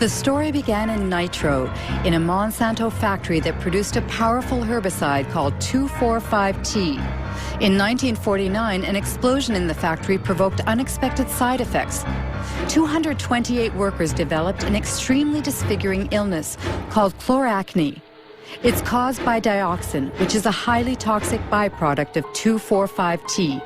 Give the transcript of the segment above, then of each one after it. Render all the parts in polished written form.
The story began in Nitro, in a Monsanto factory that produced a powerful herbicide called 2,4,5-T. In 1949, an explosion in the factory provoked unexpected side effects. 228 workers developed an extremely disfiguring illness called chloracne. It's caused by dioxin, which is a highly toxic byproduct of 2,4,5-T.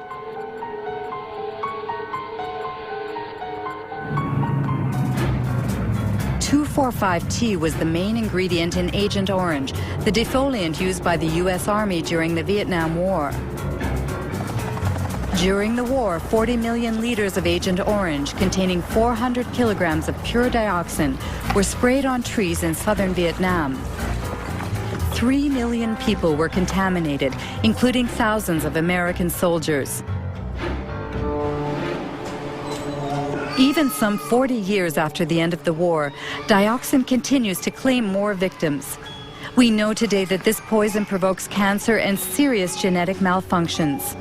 T was the main ingredient in Agent Orange, the defoliant used by the U.S. Army during the Vietnam War. During the war, 40 million liters of Agent Orange, containing 400 kilograms of pure dioxin, were sprayed on trees in southern Vietnam. 3 million people were contaminated, including thousands of American soldiers. Even some 40 years after the end of the war, dioxin continues to claim more victims. We know today that this poison provokes cancer and serious genetic malfunctions.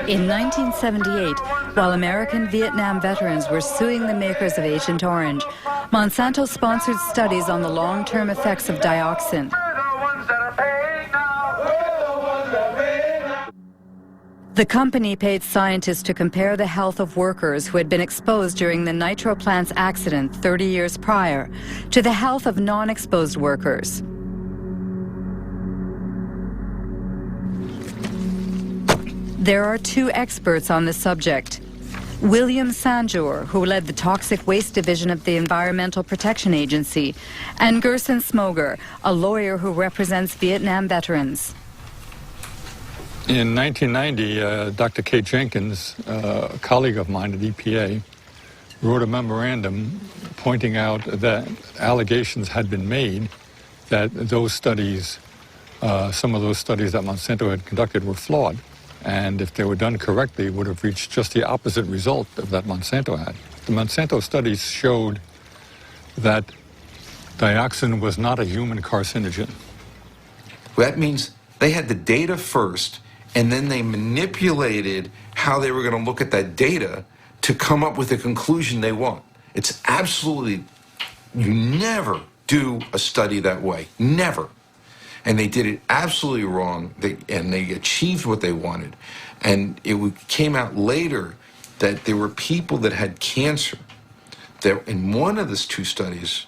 In 1978, while American Vietnam veterans were suing the makers of Agent Orange, Monsanto sponsored studies on the long-term effects of dioxin. The company paid scientists to compare the health of workers who had been exposed during the Nitro plant's accident 30 years prior to the health of non-exposed workers. There are two experts on the subject. William Sanjour, who led the Toxic Waste Division of the Environmental Protection Agency, and Gerson Smoger, a lawyer who represents Vietnam veterans. In 1990, Dr. Kate Jenkins, a colleague of mine at EPA, wrote a memorandum pointing out that allegations had been made that those studies, some of those studies that Monsanto had conducted were flawed. And if they were done correctly, would have reached just the opposite result of that Monsanto had. The Monsanto studies showed that dioxin was not a human carcinogen. That means they had the data first, and then they manipulated how they were going to look at that data to come up with the conclusion they want. It's absolutely, you never do a study that way, never. And they did it absolutely wrong, and they achieved what they wanted. And it came out later that there were people that had cancer that in one of these two studies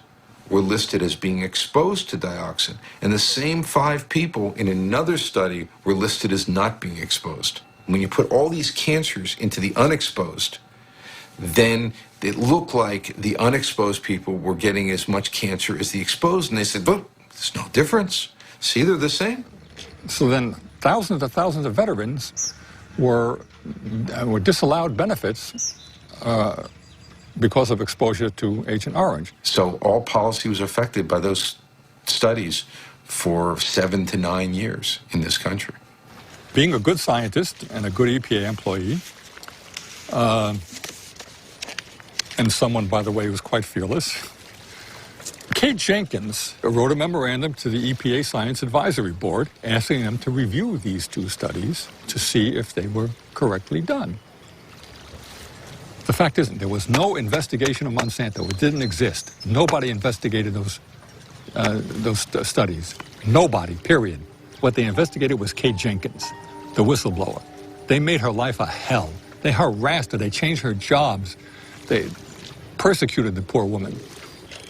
were listed as being exposed to dioxin. And the same 5 people in another study were listed as not being exposed. When you put all these cancers into the unexposed, then it looked like the unexposed people were getting as much cancer as the exposed. And they said, but there's no difference. See, they're the same. So then thousands of veterans were disallowed benefits because of exposure to Agent Orange. So all policy was affected by those studies for 7 to 9 years in this country. Being a good scientist and a good EPA employee, and someone, by the way, who's quite fearless, Kate Jenkins wrote a memorandum to the EPA Science Advisory Board asking them to review these 2 studies to see if they were correctly done. The fact is, there was no investigation of Monsanto. It didn't exist. Nobody investigated those studies. Nobody, period. What they investigated was Kate Jenkins, the whistleblower. They made her life a hell. They harassed her. They changed her jobs. They persecuted the poor woman.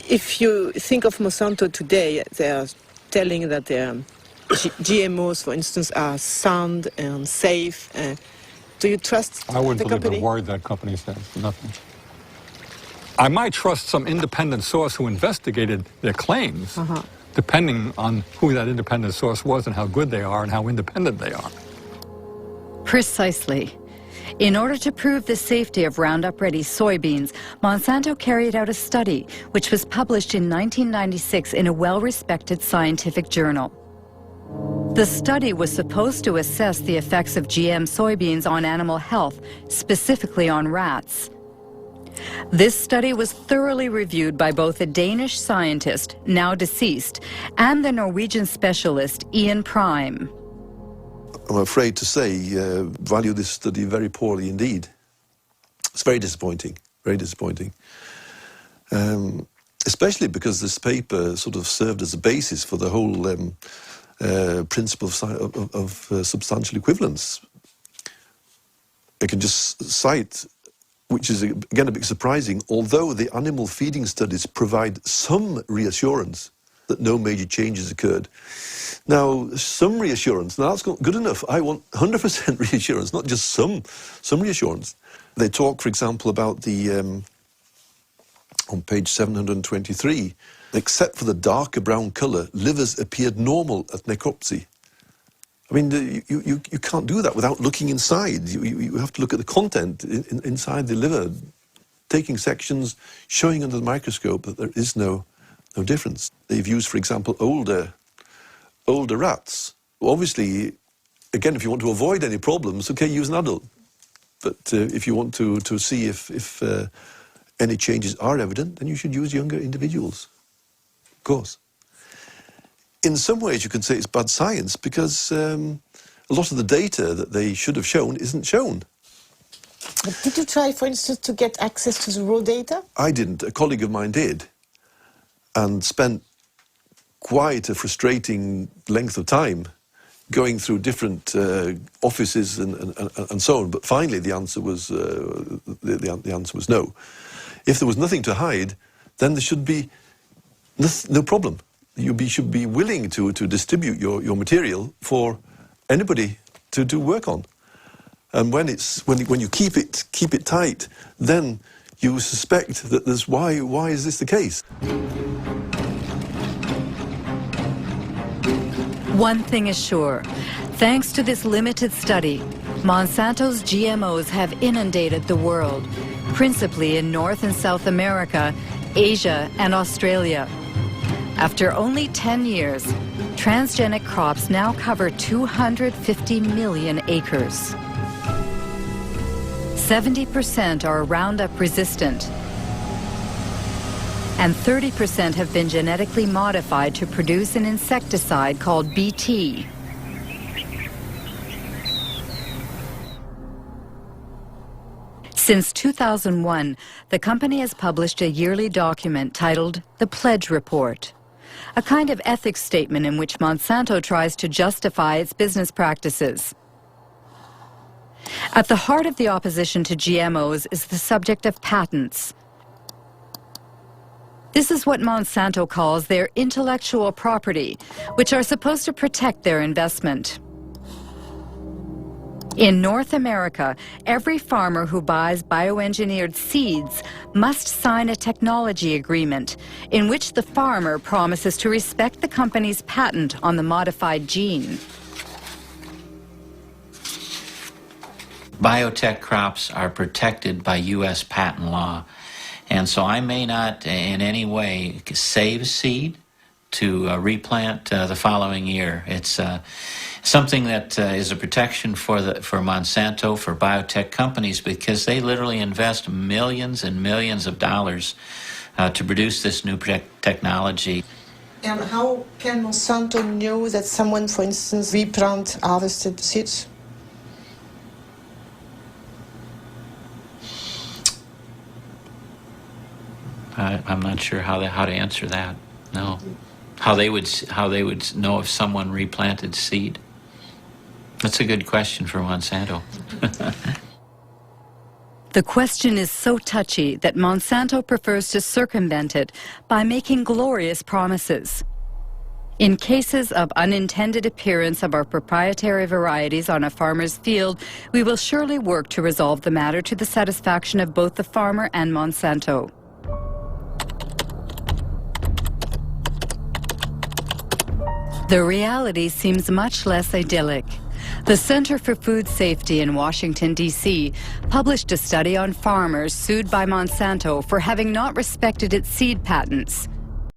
If you think of Monsanto today, they are telling that their GMOs, for instance, are sound and safe. Do you trust the company? I wouldn't believe a word that company says, nothing. I might trust some independent source who investigated their claims, depending on who that independent source was and how good they are and how independent they are. Precisely. In order to prove the safety of Roundup-Ready soybeans, Monsanto carried out a study which was published in 1996 in a well-respected scientific journal. The study was supposed to assess the effects of GM soybeans on animal health, specifically on rats. This study was thoroughly reviewed by both a Danish scientist, now deceased, and the Norwegian specialist Ian Prime. I'm afraid to say, value this study very poorly indeed. It's very disappointing, very disappointing. Especially because this paper sort of served as a basis for the whole principle of substantial equivalence. I can just cite, which is again a bit surprising, although the animal feeding studies provide some reassurance that no major changes occurred. Now, some reassurance, now that's not good enough. I want 100% reassurance, not just some reassurance. They talk, for example, about the, on page 723, except for the darker brown colour, livers appeared normal at necropsy. I mean, you can't do that without looking inside. You have to look at the content inside the liver, taking sections, showing under the microscope that there is no difference. They've used, for example, older rats. Obviously, again, if you want to avoid any problems, okay, use an adult. But if you want to see if any changes are evident, then you should use younger individuals, of course. In some ways, you could say it's bad science because a lot of the data that they should have shown isn't shown. But did you try, for instance, to get access to the raw data? I didn't. A colleague of mine did, and spent quite a frustrating length of time going through different offices and so on. But finally, the answer was the answer was no. If there was nothing to hide, then there should be no problem. You should be willing to distribute your material for anybody to work on. And when you keep it tight, then you suspect that there's why is this the case? One thing is sure, thanks to this limited study, Monsanto's GMOs have inundated the world, principally in North and South America, Asia, and Australia. After only 10 years, transgenic crops now cover 250 million acres. 70% are Roundup resistant, and 30% have been genetically modified to produce an insecticide called Bt. Since 2001, the company has published a yearly document titled The Pledge Report, a kind of ethics statement in which Monsanto tries to justify its business practices. At the heart of the opposition to GMOs is the subject of patents. This is what Monsanto calls their intellectual property, which are supposed to protect their investment. In North America, every farmer who buys bioengineered seeds must sign a technology agreement in which the farmer promises to respect the company's patent on the modified gene. Biotech crops are protected by U.S. patent law. And so I may not in any way save seed to replant the following year. It's something that is a protection for Monsanto, for biotech companies, because they literally invest millions and millions of dollars to produce this new technology. And how can Monsanto know that someone, for instance, replant harvested seeds? I'm not sure how to answer that. No, how they would know if someone replanted seed. That's a good question for Monsanto. The question is so touchy that Monsanto prefers to circumvent it by making glorious promises. In cases of unintended appearance of our proprietary varieties on a farmer's field, we will surely work to resolve the matter to the satisfaction of both the farmer and Monsanto. The reality seems much less idyllic. The Center for Food Safety in Washington, D.C. published a study on farmers sued by Monsanto for having not respected its seed patents.